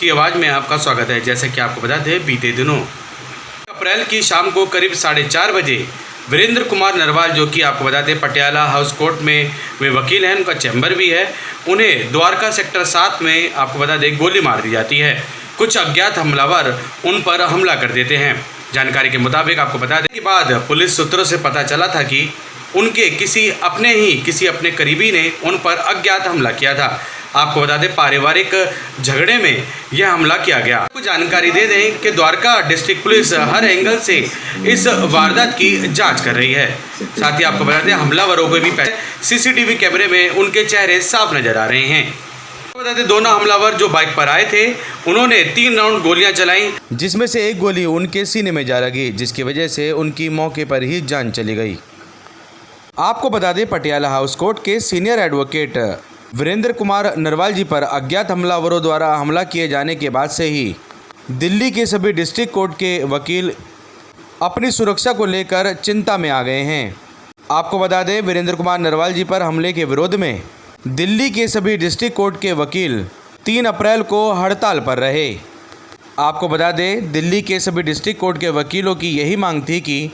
की आवाज़ में आपका स्वागत है। जैसे कि आपको बता दें, बीते दिनों अप्रैल की शाम को करीब 4:30 बजे वीरेंद्र कुमार नरवाल, जो कि आपको बता दें पटियाला हाउस कोर्ट में वे वकील हैं, उनका चैम्बर भी है, उन्हें द्वारका सेक्टर 7 में आपको बता दें गोली मार दी जाती है। कुछ अज्ञात हमलावर उन पर हमला कर देते हैं। जानकारी के मुताबिक आपको बता दें कि बाद पुलिस सूत्रों से पता चला था कि उनके किसी अपने करीबी ने उन पर अज्ञात हमला किया था। आपको बता दें पारिवारिक झगड़े में यह हमला किया गया। आपको जानकारी दे दें कि द्वारका डिस्ट्रिक्ट पुलिस हर एंगल से इस वारदात की जांच कर रही है। साथ ही आपको बता दें हमलावरों को भी सीसीटीवी कैमरे में उनके चेहरे साफ नजर आ रहे हैं। बता दें दोनों हमलावर जो बाइक पर आए थे, उन्होंने 3 राउंड गोलियां चलाई, जिसमें से एक गोली उनके सीने में जा लगी, जिसकी वजह से उनकी मौके पर ही जान चली गई। आपको बता दें पटियाला हाउस कोर्ट के सीनियर एडवोकेट वीरेंद्र कुमार नरवाल जी पर अज्ञात हमलावरों द्वारा हमला किए जाने के बाद से ही दिल्ली के सभी डिस्ट्रिक्ट कोर्ट के वकील अपनी सुरक्षा को लेकर चिंता में आ गए हैं। आपको बता दें वीरेंद्र कुमार नरवाल जी पर हमले के विरोध में दिल्ली के सभी डिस्ट्रिक्ट कोर्ट के वकील 3 अप्रैल को हड़ताल पर रहे। आपको बता दें दिल्ली के सभी डिस्ट्रिक्ट कोर्ट के वकीलों की यही मांग थी कि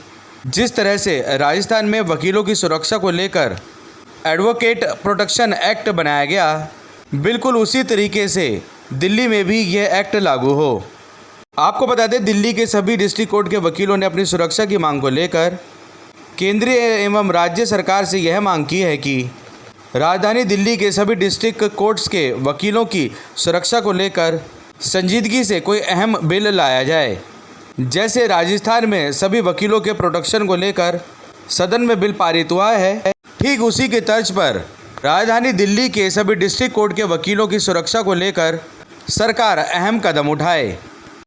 जिस तरह से राजस्थान में वकीलों की सुरक्षा को लेकर एडवोकेट प्रोटेक्शन एक्ट बनाया गया, बिल्कुल उसी तरीके से दिल्ली में भी यह एक्ट लागू हो। आपको बता दें दिल्ली के सभी डिस्ट्रिक्ट कोर्ट के वकीलों ने अपनी सुरक्षा की मांग को लेकर केंद्रीय एवं राज्य सरकार से यह मांग की है कि राजधानी दिल्ली के सभी डिस्ट्रिक्ट कोर्ट्स के वकीलों की सुरक्षा को लेकर संजीदगी से कोई अहम बिल लाया जाए। जैसे राजस्थान में सभी वकीलों के प्रोटेक्शन को लेकर सदन में बिल पारित हुआ है, ठीक उसी के तर्ज पर राजधानी दिल्ली के सभी डिस्ट्रिक्ट कोर्ट के वकीलों की सुरक्षा को लेकर सरकार अहम कदम उठाए।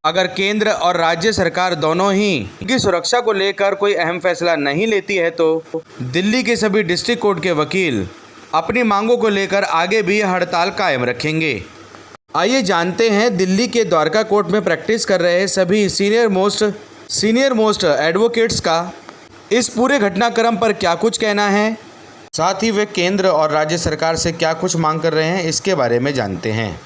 अगर केंद्र और राज्य सरकार दोनों ही की सुरक्षा को लेकर कोई अहम फैसला नहीं लेती है तो दिल्ली के सभी डिस्ट्रिक्ट कोर्ट के वकील अपनी मांगों को लेकर आगे भी हड़ताल कायम रखेंगे। आइए जानते हैं दिल्ली के द्वारका कोर्ट में प्रैक्टिस कर रहे सभी सीनियर मोस्ट एडवोकेट्स का इस पूरे घटनाक्रम पर क्या कुछ कहना है, साथ ही वे केंद्र और राज्य सरकार से क्या कुछ मांग कर रहे हैं, इसके बारे में जानते हैं।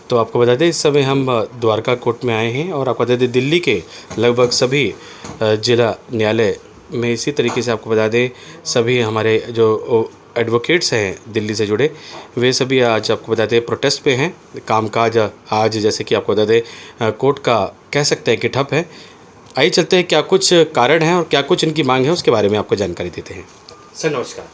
तो आपको बता दें इस समय हम द्वारका कोर्ट में आए हैं और आपको बता दें दिल्ली के लगभग सभी जिला न्यायालय में इसी तरीके से आपको बता दें सभी हमारे जो एडवोकेट्स हैं दिल्ली से जुड़े, वे सभी आज आपको बता दें प्रोटेस्ट पे हैं। कामकाज आज जैसे कि आपको बता दें कोर्ट का कह सकते हैं कि ठप है। आइए चलते हैं क्या कुछ कारण हैं और क्या कुछ इनकी मांग है, उसके बारे में आपको जानकारी देते हैं। सर नमस्कार।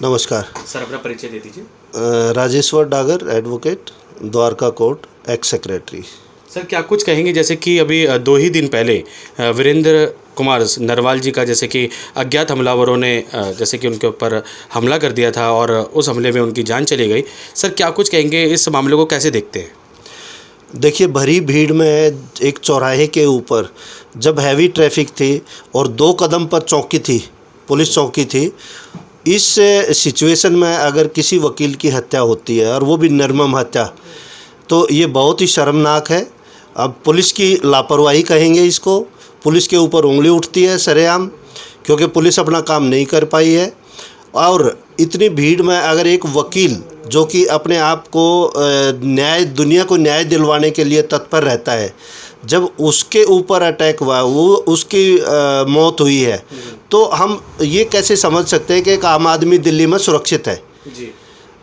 नमस्कार सर, अपना परिचय दे दीजिए। Rajeshwar Dagar, advocate, Dwarka court, x secretary. Sir क्या कुछ कहेंगे, जैसे कि अभी 2 ही दिन पहले वीरेंद्र कुमार नरवाल जी का जैसे कि अज्ञात हमलावरों ने जैसे कि उनके ऊपर हमला कर दिया था और उस हमले में उनकी जान चली गई। सर क्या कुछ कहेंगे, इस मामले को कैसे देखते हैं? देखिए, भरी भीड़ में एक चौराहे के ऊपर जब हैवी ट्रैफिक थी और 2 कदम पर चौकी थी, पुलिस चौकी थी, इस सिचुएशन में अगर किसी वकील की हत्या होती है और वो भी निर्मम हत्या, तो ये बहुत ही शर्मनाक है। अब पुलिस की लापरवाही कहेंगे इसको। पुलिस के ऊपर उंगली उठती है सरेआम, क्योंकि पुलिस अपना काम नहीं कर पाई है। और इतनी भीड़ में अगर एक वकील जो कि अपने आप को दुनिया को न्याय दिलवाने के लिए तत्पर रहता है, जब उसके ऊपर अटैक हुआ, वो उसकी मौत हुई है, तो हम ये कैसे समझ सकते हैं कि एक आम आदमी दिल्ली में सुरक्षित है जी।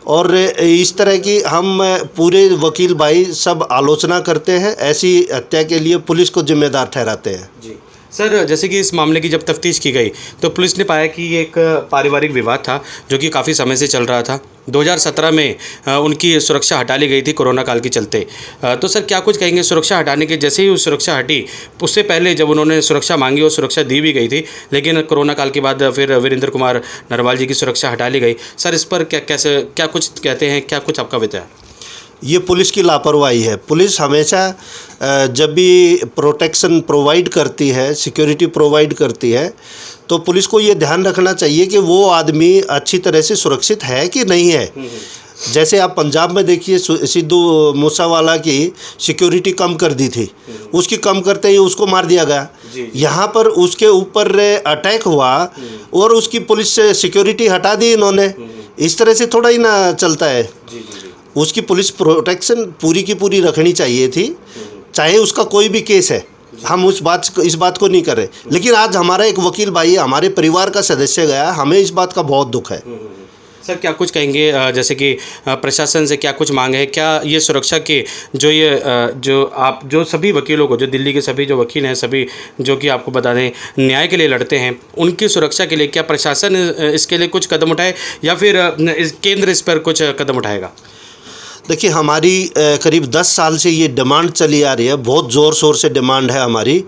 और इस तरह की हम पूरे वकील भाई सब आलोचना करते हैं, ऐसी हत्या के लिए पुलिस को जिम्मेदार ठहराते हैं जी। सर जैसे कि इस मामले की जब तफ्तीश की गई तो पुलिस ने पाया कि ये एक पारिवारिक विवाद था जो कि काफ़ी समय से चल रहा था। 2017 में उनकी सुरक्षा हटा ली गई थी कोरोना काल के चलते। तो सर क्या कुछ कहेंगे, सुरक्षा हटाने के जैसे ही वो सुरक्षा हटी, उससे पहले जब उन्होंने सुरक्षा मांगी और सुरक्षा दी भी गई थी, लेकिन कोरोना काल के बाद फिर वीरेंद्र कुमार नरवाल जी की सुरक्षा हटा ली गई। सर इस पर क्या कुछ कहते हैं, क्या कुछ आपका विचार? ये पुलिस की लापरवाही है। पुलिस हमेशा जब भी प्रोटेक्शन प्रोवाइड करती है, सिक्योरिटी प्रोवाइड करती है, तो पुलिस को ये ध्यान रखना चाहिए कि वो आदमी अच्छी तरह से सुरक्षित है कि नहीं है। जैसे आप पंजाब में देखिए, सिद्धू मूसावाला की सिक्योरिटी कम कर दी थी, उसकी कम करते ही उसको मार दिया गया। यहाँ पर उसके ऊपर अटैक हुआ और उसकी पुलिस से सिक्योरिटी हटा दी इन्होंने। इस तरह से थोड़ा ही ना चलता है। उसकी पुलिस प्रोटेक्शन पूरी की पूरी रखनी चाहिए थी, चाहे उसका कोई भी केस है। हम इस बात को नहीं कर रहे, लेकिन आज हमारा एक वकील भाई हमारे परिवार का सदस्य गया, हमें इस बात का बहुत दुख है। सर क्या कुछ कहेंगे, जैसे कि प्रशासन से क्या कुछ मांग है, क्या ये सुरक्षा के जो सभी वकीलों को, जो दिल्ली के सभी जो वकील हैं, सभी जो कि आपको बता दें न्याय के लिए लड़ते हैं, उनकी सुरक्षा के लिए क्या प्रशासन इसके लिए कुछ कदम उठाए या फिर केंद्र इस पर कुछ कदम उठाएगा? देखिए हमारी करीब 10 साल से ये डिमांड चली आ रही है, बहुत ज़ोर शोर से डिमांड है हमारी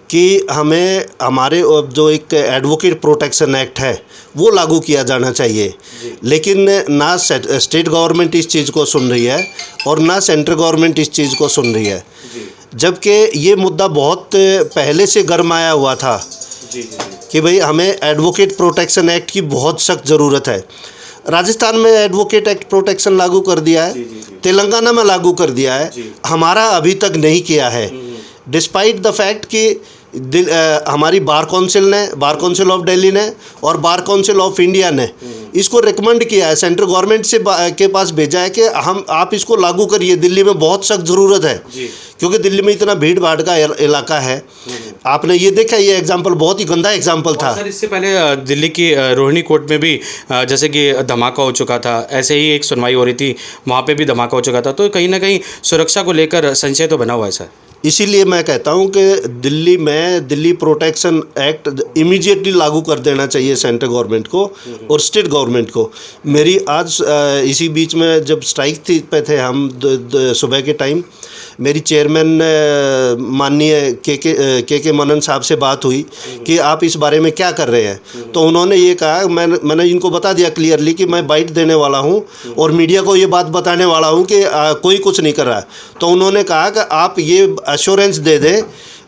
कि हमें हमारे जो एक एडवोकेट प्रोटेक्शन एक्ट है वो लागू किया जाना चाहिए, लेकिन ना स्टेट गवर्नमेंट इस चीज़ को सुन रही है और ना सेंट्रल गवर्नमेंट इस चीज़ को सुन रही है, जबकि ये मुद्दा बहुत पहले से गरमाया हुआ था कि भाई हमें एडवोकेट प्रोटेक्शन एक्ट की बहुत सख्त ज़रूरत है। राजस्थान में एडवोकेट एक्ट प्रोटेक्शन लागू कर दिया है, तेलंगाना में लागू कर दिया है, हमारा अभी तक नहीं किया है, डिस्पाइट द फैक्ट कि हमारी बार काउंसिल ऑफ दिल्ली ने और बार काउंसिल ऑफ इंडिया ने इसको रिकमेंड किया है, सेंट्रल गवर्नमेंट से के पास भेजा है कि आप इसको लागू करिए, दिल्ली में बहुत सख्त ज़रूरत है, क्योंकि दिल्ली में इतना भीड़ भाड़ का इलाका है। आपने ये देखा, ये एग्जाम्पल बहुत ही गंदा एग्जाम्पल था। सर इससे पहले दिल्ली की रोहिणी कोर्ट में भी जैसे कि धमाका हो चुका था, ऐसे ही एक सुनवाई हो रही थी, वहाँ पे भी धमाका हो चुका था, तो कहीं ना कहीं सुरक्षा को लेकर संशय तो बना हुआ है सर। इसीलिए मैं कहता हूं कि दिल्ली प्रोटेक्शन एक्ट इमीडिएटली लागू कर देना चाहिए सेंट्रल गवर्नमेंट को और स्टेट गवर्नमेंट को। मेरी आज इसी बीच में जब स्ट्राइक पे थे हम सुबह के टाइम, मेरी चेयरमैन माननीय के मनन साहब से बात हुई कि आप इस बारे में क्या कर रहे हैं, तो उन्होंने ये कहा, मैंने इनको बता दिया क्लियरली कि मैं बाइट देने वाला हूं और मीडिया को ये बात बताने वाला हूं कि कोई कुछ नहीं कर रहा है। तो उन्होंने कहा कि आप ये एश्योरेंस दे दें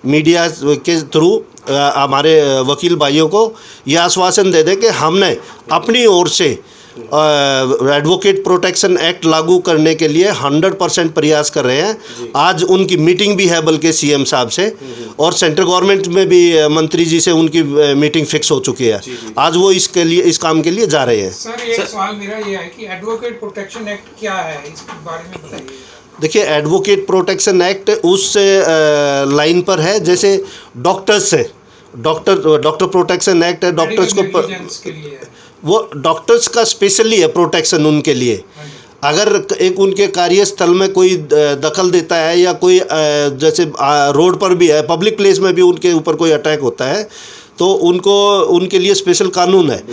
मीडिया के थ्रू हमारे वकील भाइयों को, ये आश्वासन दे दें कि हमने अपनी ओर से एडवोकेट प्रोटेक्शन एक्ट लागू करने के लिए 100% प्रयास कर रहे हैं। आज उनकी मीटिंग भी है बल्कि सीएम साहब से, और सेंट्रल गवर्नमेंट में भी मंत्री जी से उनकी मीटिंग फिक्स हो चुकी है। आज वो इस काम के लिए जा रहे हैं। सर एक सवाल मेरा ये है कि एडवोकेट प्रोटेक्शन एक्ट क्या है, इसके बारे में बताइए। देखिए एडवोकेट प्रोटेक्शन एक्ट उस लाइन पर है जैसे डॉक्टर्स है, डॉक्टर प्रोटेक्शन एक्ट है, डॉक्टर्स को के लिए है। वो डॉक्टर्स का स्पेशली है प्रोटेक्शन उनके लिए। अगर एक उनके कार्यस्थल में कोई दखल देता है या कोई जैसे रोड पर भी है, पब्लिक प्लेस में भी उनके ऊपर कोई अटैक होता है, तो उनके लिए स्पेशल कानून है।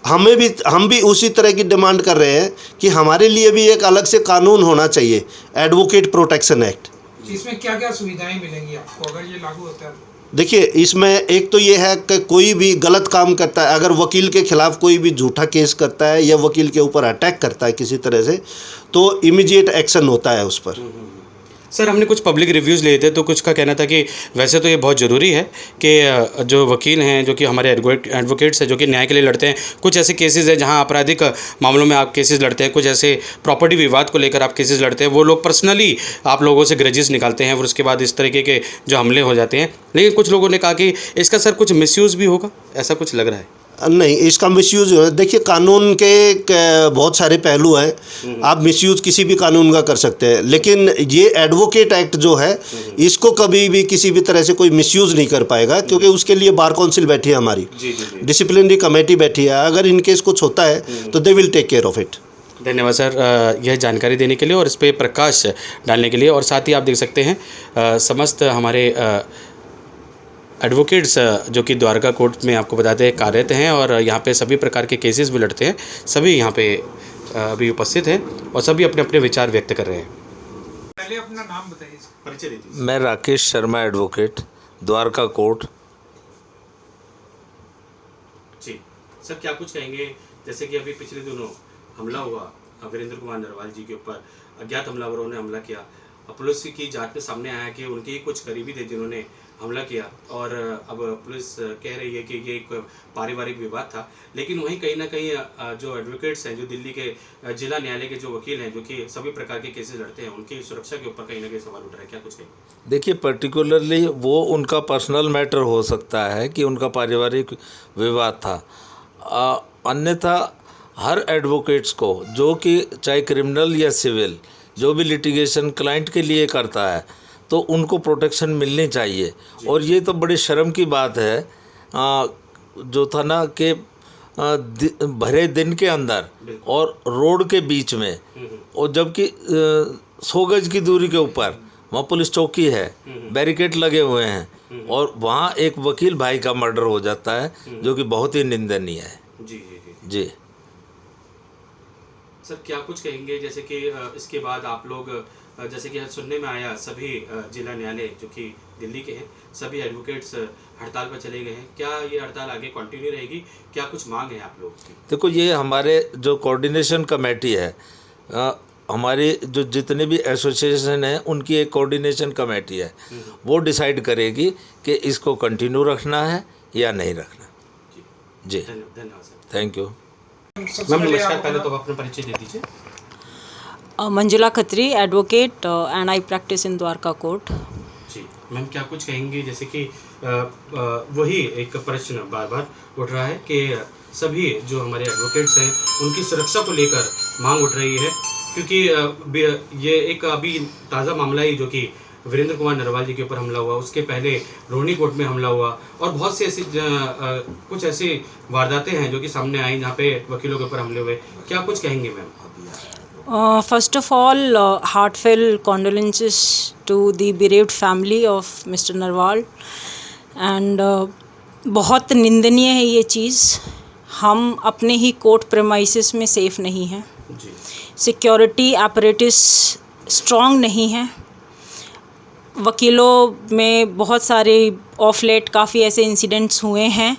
हम भी उसी तरह की डिमांड कर रहे हैं कि हमारे लिए भी एक अलग से कानून होना चाहिए, एडवोकेट प्रोटेक्शन एक्ट। इसमें क्या क्या सुविधाएं मिलेंगी आपको अगर ये लागू होता है? देखिए इसमें एक तो ये है कि कोई भी गलत काम करता है, अगर वकील के खिलाफ कोई भी झूठा केस करता है या वकील के ऊपर अटैक करता है किसी तरह से, तो इमीडिएट एक्शन होता है उस पर। सर हमने कुछ पब्लिक रिव्यूज़ लिए थे, तो कुछ का कहना था कि वैसे तो ये बहुत ज़रूरी है कि जो वकील हैं, जो कि हमारे एडवोकेट्स हैं, जो कि न्याय के लिए लड़ते हैं, कुछ ऐसे केसेस हैं जहां आपराधिक मामलों में आप केसेस लड़ते हैं, कुछ ऐसे प्रॉपर्टी विवाद को लेकर आप केसेस लड़ते हैं, वो लोग पर्सनली आप लोगों से ग्रजेस निकालते हैं और उसके बाद इस तरीके के जो हमले हो जाते हैं। लेकिन कुछ लोगों ने कहा कि इसका सर कुछ मिसयूज़ भी होगा, ऐसा कुछ लग रहा है। नहीं, इसका मिसयूज़ है, देखिए कानून के बहुत सारे पहलू हैं, आप मिसयूज़ किसी भी कानून का कर सकते हैं, लेकिन ये एडवोकेट एक्ट जो है इसको कभी भी किसी भी तरह से कोई मिसयूज़ नहीं कर पाएगा, क्योंकि उसके लिए बार काउंसिल बैठी है, हमारी डिसिप्लिनरी कमेटी बैठी है। अगर इनकेस कुछ होता है तो they will take care of it. धन्यवाद सर यह जानकारी देने के लिए और इस पर प्रकाश डालने के लिए। और साथ ही आप देख सकते हैं समस्त हमारे एडवोकेट्स जो कि द्वारका कोर्ट में आपको बताते हैं कार्यरत हैं और यहाँ पे सभी प्रकार के केसेस भी लड़ते हैं, सभी यहाँ पे अभी उपस्थित हैं और सभी अपने अपने विचार व्यक्त कर रहे हैं। पहले अपना नाम बताइए, परिचय दीजिए। मैं राकेश शर्मा एडवोकेट, द्वारका कोर्ट। जी सर क्या कुछ कहेंगे, जैसे कि अभी पिछले दिनों हमला हुआ वीरेंद्र कुमार नरवाल जी के ऊपर, अज्ञात हमलावरों ने हमला किया, पुलिस की जांच में सामने आया कि उनके ही कुछ करीबी थे जिन्होंने हमला किया और अब पुलिस कह रही है कि ये एक पारिवारिक विवाद था। लेकिन वहीं कहीं ना कहीं जो एडवोकेट्स हैं, जो दिल्ली के जिला न्यायालय के जो वकील हैं, जो कि सभी प्रकार के केसेस लड़ते हैं, उनकी सुरक्षा के ऊपर कहीं ना कहीं सवाल उठ रहा है, क्या कुछ कहें? देखिए पर्टिकुलरली वो उनका पर्सनल मैटर हो सकता है कि उनका पारिवारिक विवाद था, अन्यथा हर एडवोकेट्स को, जो कि चाहे क्रिमिनल या सिविल, जो भी लिटिगेशन क्लाइंट के लिए करता है तो उनको प्रोटेक्शन मिलनी चाहिए। और ये तो बड़ी शर्म की बात है जो था ना कि भरे दिन के अंदर और रोड के बीच में, और जबकि 100 गज की दूरी के ऊपर वहाँ पुलिस चौकी है, बैरिकेड लगे हुए हैं, और वहाँ एक वकील भाई का मर्डर हो जाता है जो कि बहुत ही निंदनीय है। जी जी जी जी सर, क्या कुछ कहेंगे जैसे कि इसके बाद आप लोग जैसे कि सुनने में आया सभी जिला न्यायालय जो कि दिल्ली के हैं सभी एडवोकेट्स हड़ताल पर चले गए हैं, क्या ये हड़ताल आगे कंटिन्यू रहेगी? क्या कुछ मांग है आप लोगों की? देखो, ये हमारे जो कोऑर्डिनेशन कमेटी है, हमारी जो जितने भी एसोसिएशन हैं उनकी एक कोऑर्डिनेशन कमेटी है, वो डिसाइड करेगी कि इसको कंटिन्यू रखना है या नहीं रखना। जी धन्यवाद सर। Thank you. मैम नमस्कार, पहले तो आप अपना परिचय दे दीजिए। Manjula Khatri, advocate and I practice in Dwarka court. जी मैम, क्या कुछ कहेंगे जैसे कि वही एक प्रश्न बार बार उठ रहा है कि सभी जो हमारे एडवोकेट्स हैं उनकी सुरक्षा को लेकर मांग उठ रही है, क्योंकि ये एक अभी ताज़ा मामला ही जो कि वीरेंद्र कुमार नरवाल जी के ऊपर हमला हुआ, उसके पहले रोहिणी कोर्ट में हमला हुआ, और बहुत सी ऐसी कुछ ऐसी वारदातें हैं जो कि सामने आई जहाँ पे वकीलों के ऊपर हमले हुए। क्या कुछ कहेंगे ma'am? First of all, heartfelt condolences to the bereaved family of Mr. Narwal and बहुत निंदनीय है ये चीज़। हम अपने ही कोर्ट प्रेमाइसिस में सेफ़ नहीं हैं, सिक्योरिटी apparatus स्ट्रॉन्ग नहीं है, वकीलों में बहुत सारे ऑफ लेट काफ़ी ऐसे इंसिडेंट्स हुए हैं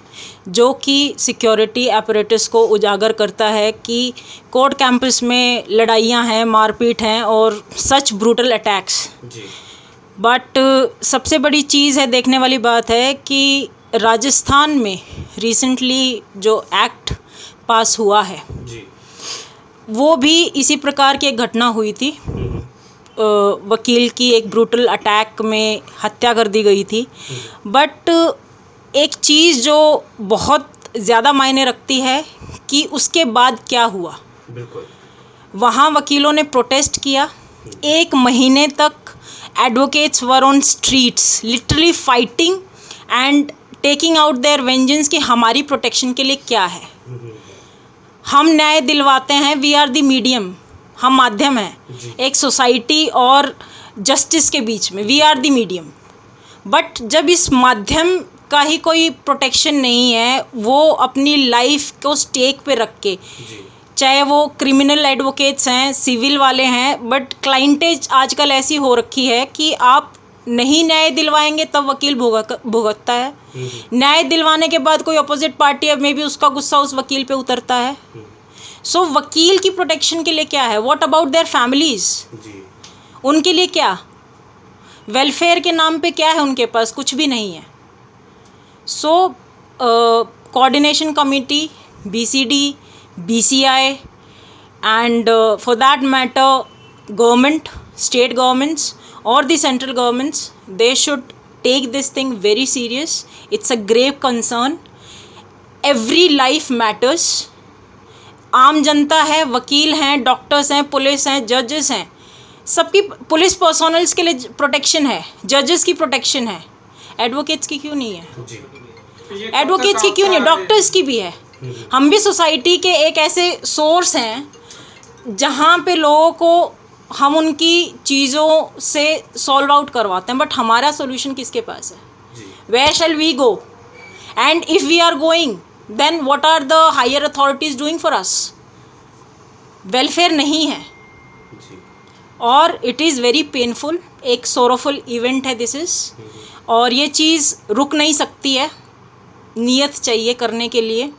जो कि सिक्योरिटी apparatus को उजागर करता है कि कोर्ट कैंपस में लड़ाइयाँ हैं, मारपीट हैं और सच ब्रूटल अटैक्स। बट सबसे बड़ी चीज़ है, देखने वाली बात है कि राजस्थान में रिसेंटली जो एक्ट पास हुआ है वो भी इसी प्रकार की एक घटना हुई थी। वकील की एक ब्रूटल अटैक में हत्या कर दी गई थी। बट एक चीज़ जो बहुत ज़्यादा मायने रखती है कि उसके बाद क्या हुआ। वहाँ वकीलों ने प्रोटेस्ट किया, 1 महीने तक advocates were on streets literally fighting and taking out their vengeance कि हमारी प्रोटेक्शन के लिए क्या है। हम न्याय दिलवाते हैं, वी आर द मीडियम, हम माध्यम हैं एक सोसाइटी और जस्टिस के बीच में, we are the medium. But जब इस माध्यम का ही कोई प्रोटेक्शन नहीं है, वो अपनी लाइफ को स्टेक पे रख के, चाहे वो क्रिमिनल एडवोकेट्स हैं, सिविल वाले हैं, बट क्लाइंटेज आजकल ऐसी हो रखी है कि आप नहीं न्याय दिलवाएंगे तब वकील भुगतता है, न्याय दिलवाने के बाद कोई अपोजिट पार्टी है, मे बी उसका गुस्सा उस वकील पे उतरता है। सो वकील की प्रोटेक्शन के लिए क्या है? What about their families? उनके लिए क्या? वेलफेयर के नाम पे क्या है उनके पास? कुछ भी नहीं है। So coordination committee, BCD, BCI and for that matter government, state governments और the central governments, they should take this thing very serious. It's a grave concern. Every life matters. आम जनता है, वकील हैं, डॉक्टर्स हैं, पुलिस हैं, जजेस हैं, सबकी पुलिस पर्सोनल्स के लिए प्रोटेक्शन है, जजेस की प्रोटेक्शन है, एडवोकेट्स की क्यों नहीं है? एडवोकेट्स की क्यों नहीं? डॉक्टर्स की भी है। हम भी सोसाइटी के एक ऐसे सोर्स हैं जहाँ पे लोगों को हम उनकी चीज़ों से सॉल्व आउट करवाते हैं, बट हमारा सोल्यूशन किसके पास है? Where shall we go? And if we are going, then what are the higher authorities doing for us? Welfare नहीं है और इट इज़ वेरी पेनफुल, एक सोरोफुल इवेंट है दिस इज़, और ये चीज़ रुक नहीं सकती है, नियत चाहिए करने के लिए।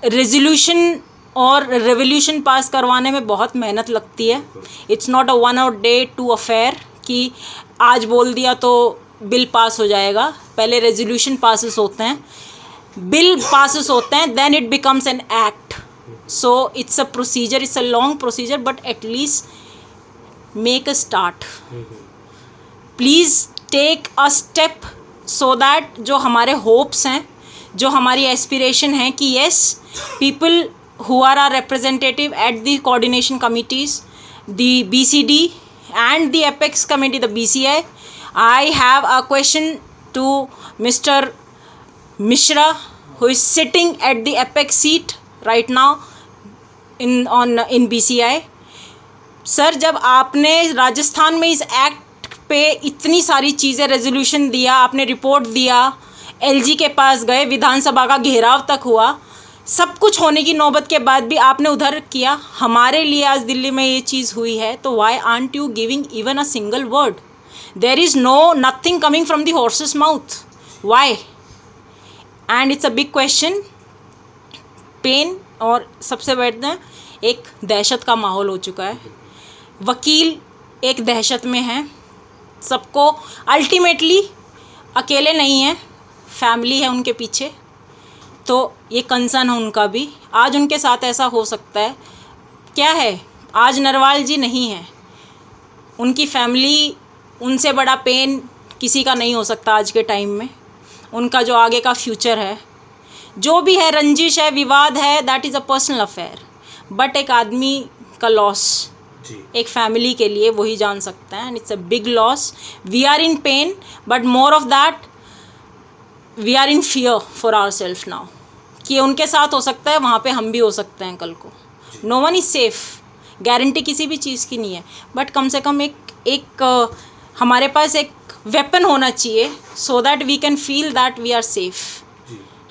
रेजोल्यूशन और रेवोल्यूशन पास करवाने में बहुत मेहनत लगती है। It's not a 1 or day 2 affair कि आज बोल दिया तो बिल पास हो जाएगा। पहले रेजोल्यूशन पासिस होते हैं, बिल पासिस होते हैं, then it becomes an act. So it's a procedure, it's a long procedure, but at least make a start. Please take a step so that जो हमारे होप्स हैं, जो हमारी एस्पिरेशन है कि yes, people who are our representative at the coordination committees, the BCD and the Apex Committee, the BCI. I have a question to Mr. Mishra, who is sitting at the Apex seat right now in BCI. Sir, जब आपने राजस्थान में इस act पे इतनी सारी चीज़ें, resolution दिया, आपने रिपोर्ट दिया, LG के पास गए, विधानसभा का घेराव तक हुआ, सब कुछ होने की नौबत के बाद भी आपने उधर किया, हमारे लिए आज दिल्ली में ये चीज़ हुई है, तो why aren't you giving even a single word? There is nothing coming from the horse's mouth, why? And it's a big question, pain, और सबसे बढ़कर एक दहशत का माहौल हो चुका है। वकील एक दहशत में हैं, सबको अल्टीमेटली अकेले नहीं हैं, फैमिली है उनके पीछे, तो ये कंसर्न है उनका भी। आज उनके साथ ऐसा हो सकता है, क्या है, आज नरवाल जी नहीं है, उनकी फैमिली, उनसे बड़ा पेन किसी का नहीं हो सकता आज के टाइम में। उनका जो आगे का फ्यूचर है, जो भी है, रंजिश है, विवाद है, that is a personal affair, but एक आदमी का लॉस एक फैमिली के लिए वही जान सकता है, and it's a big loss. We are in pain, but more of that we are in fear for our self now, कि उनके साथ हो सकता है, वहाँ पे हम भी हो सकते हैं कल को। No one is safe, guarantee किसी भी चीज़ की नहीं है, बट कम से कम एक हमारे पास एक वेपन होना चाहिए, so that we can feel that we are safe.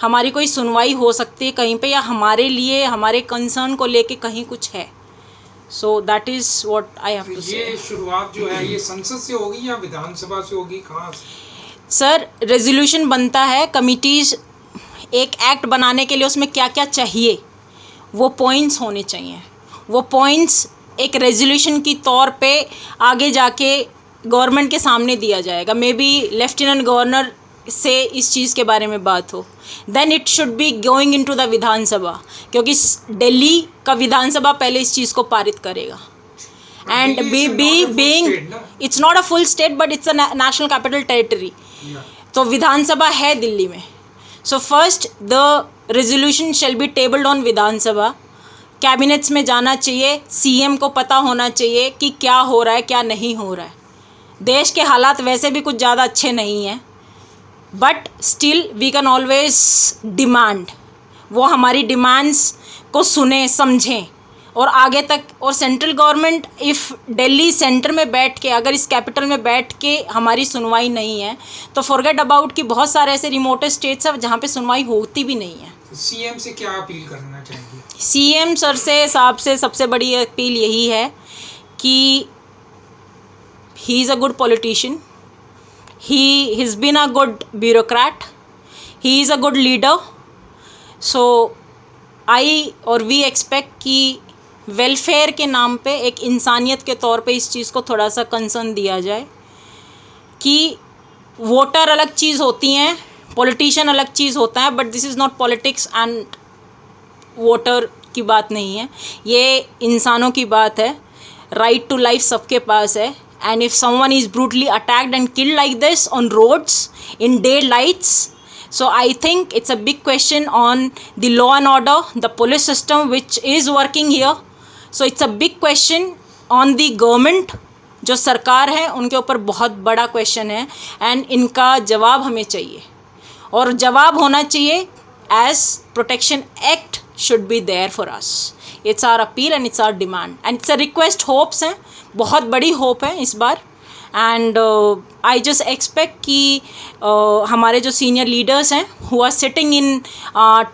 हमारी कोई सुनवाई हो सकती है कहीं पे, या हमारे लिए, हमारे कंसर्न को लेके कहीं कुछ है। So that is what I have to say. ये शुरुआत जो है ये संसद से होगी या विधानसभा से होगी, कहाँ से? सर, रेजोल्यूशन बनता है, कमिटीज़ एक एक्ट बनाने के लिए उसमें क्या क्या चाहिए वो पॉइंट्स होने चाहिए, वो पॉइंट्स एक रेजोल्यूशन की तौर पे आगे जाके गवर्नमेंट के सामने दिया जाएगा। मे बी लेफ्टिनेंट गवर्नर से इस चीज़ के बारे में बात हो, then it should be going into the Vidhan Sabha, क्योंकि दिल्ली का विधानसभा पहले इस चीज़ को पारित करेगा। And being it's not a full state, but it's a national capital territory, तो विधानसभा है दिल्ली में। So first the resolution shall be tabled on Vidhan Sabha, cabinets में जाना चाहिए, CM को पता होना चाहिए कि क्या हो रहा है, क्या नहीं हो रहा है। देश के हालात वैसे भी कुछ ज़्यादा अच्छे नहीं हैं, but still we can always demand, वो हमारी डिमांड्स को सुने, समझें और आगे तक। और central government, if Delhi centre में बैठ के, अगर इस कैपिटल में बैठ के हमारी सुनवाई नहीं है, तो फॉरगेट अबाउट कि बहुत सारे ऐसे रिमोटेड स्टेट्स हैं जहाँ पे सुनवाई होती भी नहीं है। CM से क्या अपील करना चाहेंगे? CM सर से, साहब से सबसे बड़ी अपील यही है कि he is a good politician, he has been a good bureaucrat, he is a good leader, so I और we expect कि वेलफेयर के नाम पे, एक इंसानियत के तौर पे इस चीज़ को थोड़ा सा कंसर्न दिया जाए कि वोटर अलग चीज़ होती हैं, पॉलिटिशियन अलग चीज़ होता है, but this is not politics and voter की बात नहीं है, ये इंसानों की बात है। राइट टू लाइफ सबके पास है, and if someone is brutally attacked and killed like this on roads in daylights, so I think it's a big question on the law and order, the police system which is working here, so it's a big question on the government, जो सरकार है उनके ऊपर बहुत बड़ा question है, and इनका जवाब हमें चाहिए, और जवाब होना चाहिए as protection act should be there for us. It's our appeal and it's our demand and it's a request, hopes हैं, बहुत बड़ी होप है इस बार। एंड आई जस्ट एक्सपेक्ट कि हमारे जो सीनियर लीडर्स हैं who are sitting in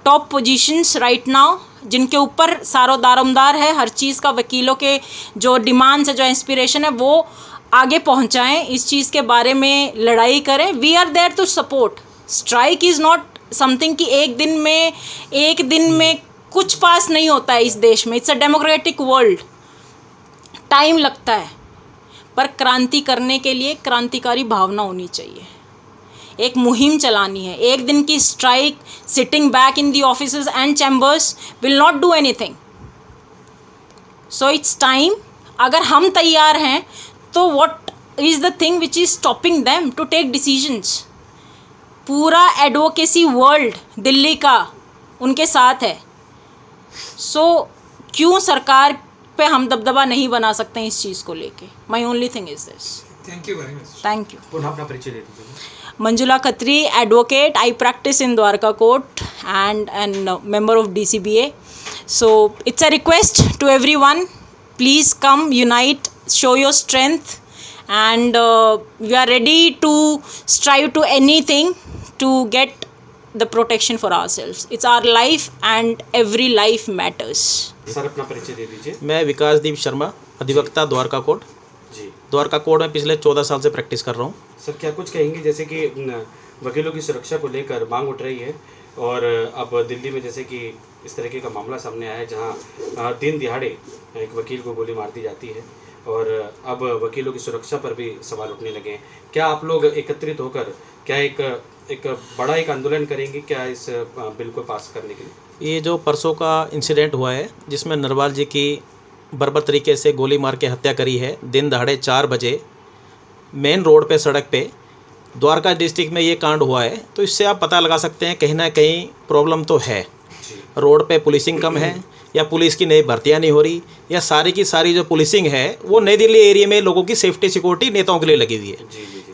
top positions right now, जिनके ऊपर सारो दारोमदार है हर चीज़ का, वकीलों के जो डिमांड्स है, जो इंस्पिरेशन है, वो आगे पहुंचाएं, इस चीज़ के बारे में लड़ाई करें। We are there to support. Strike is not something कि एक दिन में कुछ पास नहीं होता है इस देश में। It's a democratic world, time लगता है, पर क्रांति करने के लिए क्रांतिकारी भावना होनी चाहिए, एक मुहिम चलानी है। एक दिन की strike, sitting back in the offices and chambers will not do anything. So it's time, अगर हम तैयार हैं तो what is the thing which is stopping them to take decisions? पूरा एडवोकेसी वर्ल्ड दिल्ली का उनके साथ है। सो क्यों सरकार पे हम दबदबा नहीं बना सकते हैं इस चीज़ को लेके. My only thing is this. Thank you very much. Thank you. पुनः अपना परिचय दे दीजिए. Manjula Khatri, advocate. I practice in Dwarka Court and member of DCBA. So it's a request to everyone. Please come, unite, show your strength, and we are ready to strive to anything to get the protection for ourselves. It's our life and every life matters. Sir अपना परिचय दे दीजिए. मैं विकासदीप शर्मा, अधिवक्ता, Dwarka court. जी. Dwarka court में पिछले 14 साल से प्रैक्टिस कर रहा हूँ. सर क्या कुछ कहेंगे, जैसे कि वकीलों की सुरक्षा को लेकर मांग उठ रही है और अब दिल्ली में जैसे कि इस तरीके का मामला सामने आया है जहां दिन दिहाड़े एक वकील को गोली मार दी जाती है और अब वकीलों की सुरक्षा पर भी सवाल उठने लगे हैं. क्या आप लोग एकत्रित होकर क्या एक बड़ा आंदोलन करेंगे क्या इस बिल को पास करने के लिए? ये जो परसों का इंसिडेंट हुआ है जिसमें नरवाल जी की बर्बर तरीके से गोली मार के हत्या करी है, दिन दहाड़े 4 बजे मेन रोड पे, सड़क पे, द्वारका डिस्ट्रिक्ट में ये कांड हुआ है, तो इससे आप पता लगा सकते हैं कहीं ना कहीं प्रॉब्लम तो है. रोड पे पुलिसिंग कम है, या पुलिस की नई भर्तियाँ नहीं हो रही, या सारी की सारी जो पुलिसिंग है वो नई दिल्ली एरिया में लोगों की सेफ्टी सिक्योरिटी नेताओं के लिए लगी हुई है.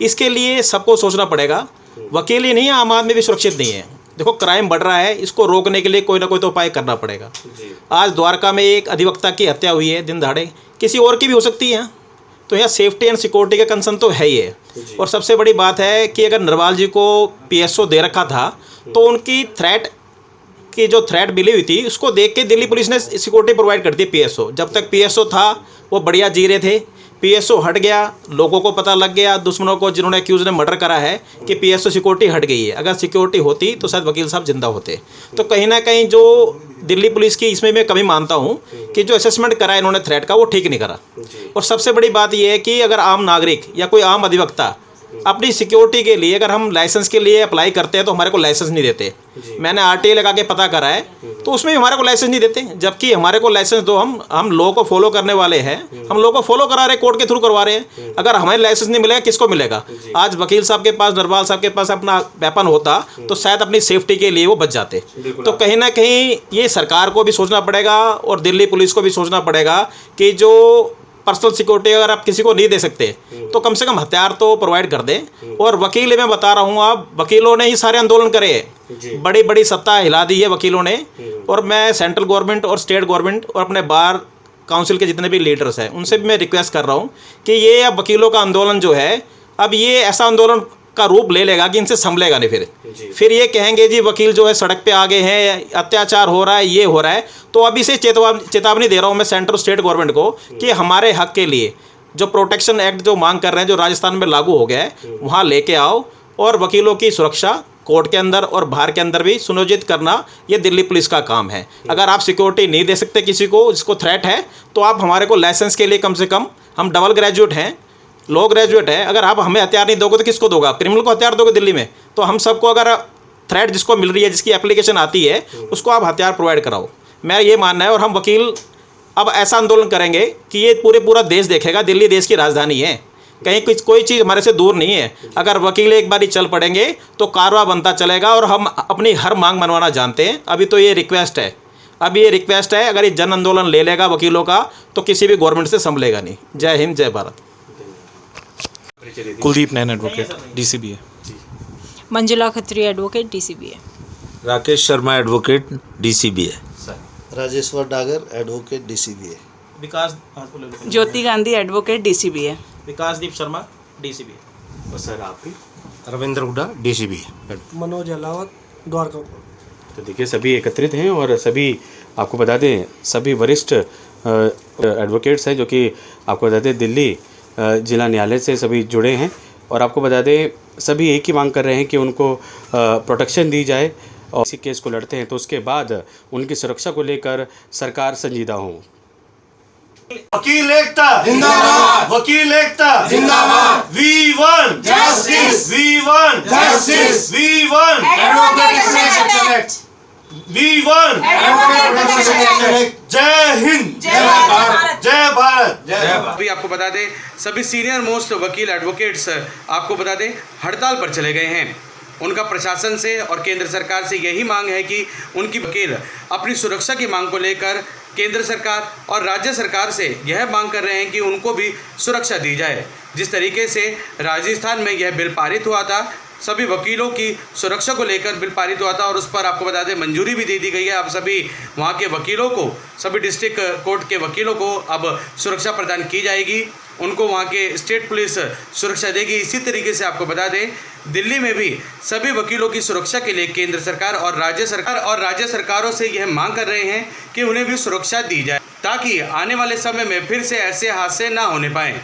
इसके लिए सबको सोचना पड़ेगा. वकील ही नहीं है, आम आदमी भी सुरक्षित नहीं है. देखो क्राइम बढ़ रहा है, इसको रोकने के लिए कोई ना कोई तो उपाय करना पड़ेगा. आज द्वारका में एक अधिवक्ता की हत्या हुई है दिन दहाड़े, किसी और की भी हो सकती है. तो यहाँ सेफ्टी एंड सिक्योरिटी का कंसर्न तो है ही है. और सबसे बड़ी बात है कि अगर नरवाल जी को PSO दे रखा था तो उनकी थ्रेट की जो थ्रेट मिली हुई थी उसको देख के दिल्ली पुलिस ने सिक्योरिटी प्रोवाइड कर दी. PSO जब तक PSO था वो बढ़िया जी रहे थे. PSO हट गया, लोगों को पता लग गया, दुश्मनों को जिन्होंने एक्यूज ने मर्डर करा है कि PSO सिक्योरिटी हट गई है. अगर सिक्योरिटी होती तो शायद वकील साहब जिंदा होते. तो कहीं ना कहीं जो दिल्ली पुलिस की इसमें मैं कमी मानता हूँ कि जो असेसमेंट करा इन्होंने थ्रेट का वो ठीक नहीं करा. और सबसे बड़ी बात ये है कि अगर आम नागरिक या कोई आम अधिवक्ता अपनी सिक्योरिटी के लिए अगर हम लाइसेंस के लिए अप्लाई करते हैं तो हमारे को लाइसेंस नहीं देते. मैंने RTA लगा के पता करा है तो उसमें भी हमारे को लाइसेंस नहीं देते. जबकि हमारे को लाइसेंस दो, हम लॉ को फॉलो करने वाले हैं, हम लॉ को फॉलो करा रहे हैं, कोर्ट के थ्रू करवा रहे हैं. अगर हमें लाइसेंस नहीं मिलेगा किसको मिलेगा? आज वकील साहब के पास, नरवाल साहब के पास अपना वेपन होता तो शायद अपनी सेफ्टी के लिए वो बच जाते. तो कहीं ना कहीं ये सरकार को भी सोचना पड़ेगा और दिल्ली पुलिस को भी सोचना पड़ेगा कि जो पर्सनल सिक्योरिटी अगर आप किसी को नहीं दे सकते तो कम से कम हथियार तो प्रोवाइड कर दें. और वकील मैं बता रहा हूँ, आप वकीलों ने ही सारे आंदोलन करे, बड़ी बड़ी सत्ता हिला दी है वकीलों ने. और मैं सेंट्रल गवर्नमेंट और स्टेट गवर्नमेंट और अपने बार काउंसिल के जितने भी लीडर्स हैं उनसे भी मैं रिक्वेस्ट कर रहा हूँ कि ये अब वकीलों का आंदोलन जो है अब ये ऐसा आंदोलन का रूप ले लेगा कि इनसे संभलेगा नहीं. फिर ये कहेंगे जी वकील जो है सड़क पे आ गए हैं, अत्याचार हो रहा है, ये हो रहा है. तो अभी से चेतावनी दे रहा हूँ मैं सेंट्रल स्टेट गवर्नमेंट को कि हमारे हक के लिए जो प्रोटेक्शन एक्ट जो मांग कर रहे हैं, जो राजस्थान में लागू हो गया है, वहाँ लेके आओ. और वकीलों की सुरक्षा कोर्ट के अंदर और बाहर के अंदर भी सुनियोजित करना ये दिल्ली पुलिस का काम है. अगर आप सिक्योरिटी नहीं दे सकते किसी को जिसको थ्रेट है तो आप हमारे को लाइसेंस के लिए कम से कम, हम डबल ग्रेजुएट हैं, लॉ ग्रेजुएट है, अगर आप हमें हथियार नहीं दोगे तो किसको दोगे? आप क्रिमिनल को हथियार दोगे दिल्ली में? तो हम सबको अगर थ्रेट जिसको मिल रही है, जिसकी एप्लीकेशन आती है, उसको आप हथियार प्रोवाइड कराओ. मैं ये मानना है. और हम वकील अब ऐसा आंदोलन करेंगे कि ये पूरा देश देखेगा. दिल्ली देश की राजधानी है, कहीं कोई चीज़ हमारे से दूर नहीं है. अगर वकील एक बार ही चल पड़ेंगे तो कारवा बनता चलेगा और हम अपनी हर मांग मनवाना जानते हैं. अभी तो ये रिक्वेस्ट है, अगर ये जन आंदोलन ले लेगा वकीलों का तो किसी भी गवर्नमेंट से संभलेगा नहीं. जय हिंद, जय Bharat. Kuldeep Nain, advocate, DCBA. Manjula Khatri, advocate, DCBA. Rakesh Sharma, advocate, DCBA. Rajeshwar Dagar, advocate, DCBA. Vikas Jyoti Gandhi, advocate, DCBA. Vikasdeep Sharma, DCBA. और सर आप भी? रविंद्र हुड्डा, DCBA. मनोज अलावत, द्वारका. तो देखिए सभी एकत्रित हैं और सभी आपको बता दें सभी वरिष्ठ एडवोकेट्स हैं जो कि आपको बता दें दिल्ली जिला न्यायालय से सभी जुड़े हैं. और आपको बता दें सभी एक ही मांग कर रहे हैं कि उनको प्रोटेक्शन दी जाए और इसी केस को लड़ते हैं तो उसके बाद उनकी सुरक्षा को लेकर सरकार संजीदा हो. वकील एकता जिंदाबाद, वकील एकता जिंदाबाद. We want justice, we want justice, we want Advocate Protection Act, we want Advocate Protection Act. जय हिंद, जय भारत, जय भारत, जय भारत. अभी आपको बता दें सभी सीनियर मोस्ट वकील एडवोकेट्स आपको बता दें हड़ताल पर चले गए हैं. उनका प्रशासन से और केंद्र सरकार से यही मांग है कि उनकी वकील अपनी सुरक्षा की मांग को लेकर केंद्र सरकार और राज्य सरकार से यह मांग कर रहे हैं कि उनको भी सुरक्षा दी जाए। जिस तरीके से राजस्थान में यह बिल पारित हुआ था, सभी वकीलों की सुरक्षा को लेकर बिल पारित हुआ था और उस पर आपको बता दें मंजूरी भी दे दी गई है। अब सभी वहाँ के वकीलों को, सभी डिस्ट्रिक्ट कोर्ट के वकीलों को अब सुरक्षा प्रदान की जाएगी, उनको वहाँ के स्टेट पुलिस सुरक्षा देगी। इसी तरीके से आपको बता दें दिल्ली में भी सभी वकीलों की सुरक्षा के लिए केंद्र सरकार और राज्य सरकारों से यह मांग कर रहे हैं कि उन्हें भी सुरक्षा दी जाए, ताकि आने वाले समय में फिर से ऐसे हादसे ना होने पाएँ।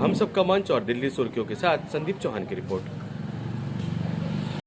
हम सबका मंच और दिल्ली सुर्खियों के साथ संदीप चौहान की रिपोर्ट।